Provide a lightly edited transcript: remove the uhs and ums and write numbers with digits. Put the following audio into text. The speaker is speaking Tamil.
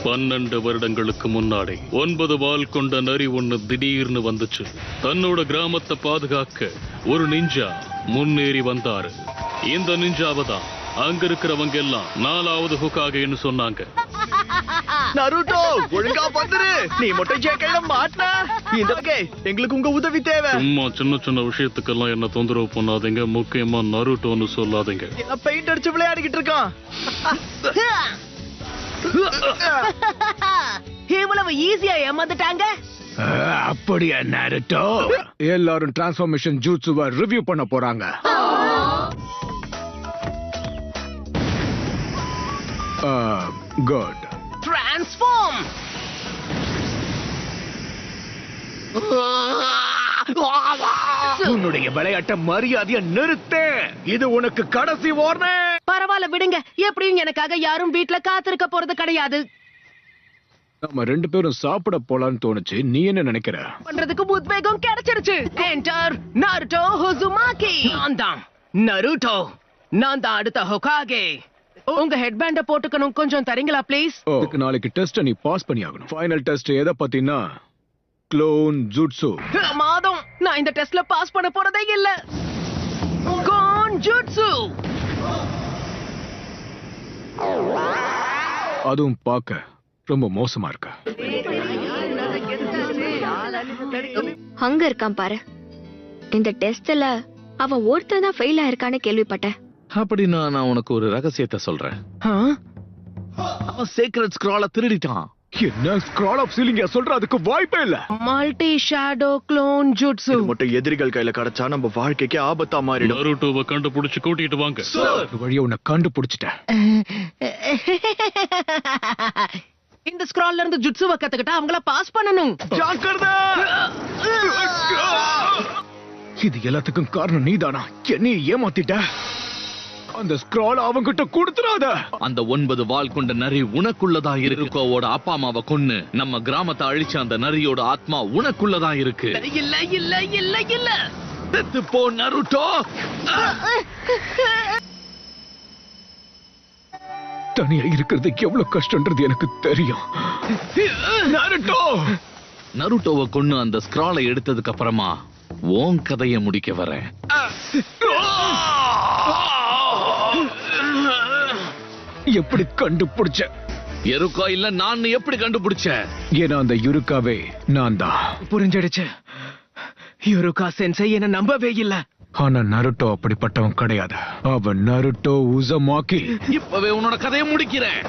12 வருடங்களுக்கு முன்னாடி 9 வால் கொண்ட நரி ஒண்ணு திடீர்னு வந்துச்சு. தன்னோட கிராமத்தை பாதுகாக்க ஒரு நிஞ்சா முன்னேறி வந்தாரு. இந்த நிஞ்சாவை தான் அங்க இருக்கிறவங்க எல்லாம் 4வது ஹோகாகேன்னு சொன்னாங்க. நருட்டோ, ஒழுங்கா வந்துரு. நீ மட்டும் ஜெயிக்கல மாட்டா. இந்த வகை எங்களுக்கு உங்க உதவி தேவை. சும்மா சின்ன சின்ன விஷயத்துக்கெல்லாம் என்ன தொந்தரவு பண்ணாதீங்க. முக்கியமா நருட்டோன்னு சொல்லாதீங்க. பெயிண்ட் அடிச்சு விளையாடிக்கிட்டு இருக்கான். இவ்வளவு ஈஸியா ஏமாந்துட்டாங்க. அப்படியா நருட்டோ? எல்லாரும் டிரான்ஸ்ஃபார்மேஷன் ஜூட்சுவை ரிவ்யூ பண்ண போறாங்க. குட். டிரான்ஸ்ஃபார்ம். உன்னுடைய விளையாட்ட மரியாதையா நிறுத்து. இது உனக்கு கடைசி வார்னிங். பரவாயில்ல விடுங்க. எப்படியும் எனக்காக யாரும் வீட்ல காத்திருக்க போறது கிடையாது. நம்ம 2 பேரும் சாப்பிட போலான்னு தோணுச்சு. நீ என்ன நினைக்கிற? பண்றதுக்கு உத்வேகம் கிடைச்சிருச்சு. Enter Naruto Uzumaki. நான் தான் நருட்டோ. நான் தான் அடுத்த ஹோகாகே. உங்க ஹெட்பேண்ட போட்டுக்கணும். கொஞ்சம் தரீங்களா ப்ளீஸ்? இதுக்கு நாளைக்கு டெஸ்ட் நீ பாஸ் பண்ணி ஆகணும். ஃபைனல் டெஸ்ட் எதை பத்தினா க்ளோன் ஜூட்சு. மாதம் நான் இந்த டெஸ்ட்ல பாஸ் பண்ண போறதே இல்ல. கோன் ஜூட்சு. அதுவும் பார்க்க ரொம்ப மோசமா இருக்கு. அங்க இருக்கான் பாரு. இந்த டெஸ்ட்ல அவன் ஒருத்தன் தான் ஃபெயில் ஆயிருக்கான்னு கேள்விப்பட்டேன். அப்படின்னா நான் உனக்கு ஒரு ரகசியத்தை சொல்றேன். அவன் சீக்ரெட் ஸ்க்ரால திருடிட்டான். என்ன ஸ்க்ரால் ஆஃப் சீலிங் சொல்ற? அதுக்கு வாய்ப்பே இல்ல. Multi shadow clone jutsu. மட்டும் எதிரிகள் கையில கிடைச்சா நம்ம வாழ்க்கைக்கு ஆபத்தா மாறிடும். நருட்டோவை கண்டுபிடிச்சு கூட்டிட்டு வாங்க. ஒரு வழியா உன்னை கண்டுபிடிச்சிட்டேன். இந்த ஸ்க்ரால்ல இருந்து ஜுட்சுவை கத்துக்கிட்டா அவங்கள பாஸ் பண்ணணும். ஜாக்கிரதை. இது எல்லாத்துக்கும் காரணம் நீதானா? என்னைய ஏமாத்திட்ட. அந்த ஸ்க்ரால் அவங்கிட்ட கொடுத்துறாத. அந்த 9 வால் கொண்ட நரி உனக்குள்ளதா இருக்கோவோட அப்பா அம்மாவை கொன்னு நம்ம கிராமத்தை அழிச்ச அந்த நரியோட ஆத்மா உனக்குள்ளதா இருக்கு. இல்ல இல்ல இல்ல இல்ல. செத்து போ நருட்டோ. தனியா இருக்கிறது எவ்வளவு கஷ்டம்ன்றது எனக்கு தெரியும். நருட்டோ. நருட்டோவை கொன்னு அந்த ஸ்க்ராலை எடுத்ததுக்கு அப்புறமா உன் கதையை முடிக்க வரேன். எப்படி கண்டுபிடிச்ச? எருக்கா இல்ல நான் எப்படி கண்டுபிடிச்ச? ஏன்னா அந்த யுருக்காவே நான் தான். புரிஞ்சிடுச்சு. யுருகா சென்சை என்ன நம்பவே இல்ல. ஆனா நருட்டோ அப்படிப்பட்டவன் கிடையாது. அவன் நருட்டோ உசுமாகி. இப்பவே உன்னோட கதையை முடிக்கிறேன்.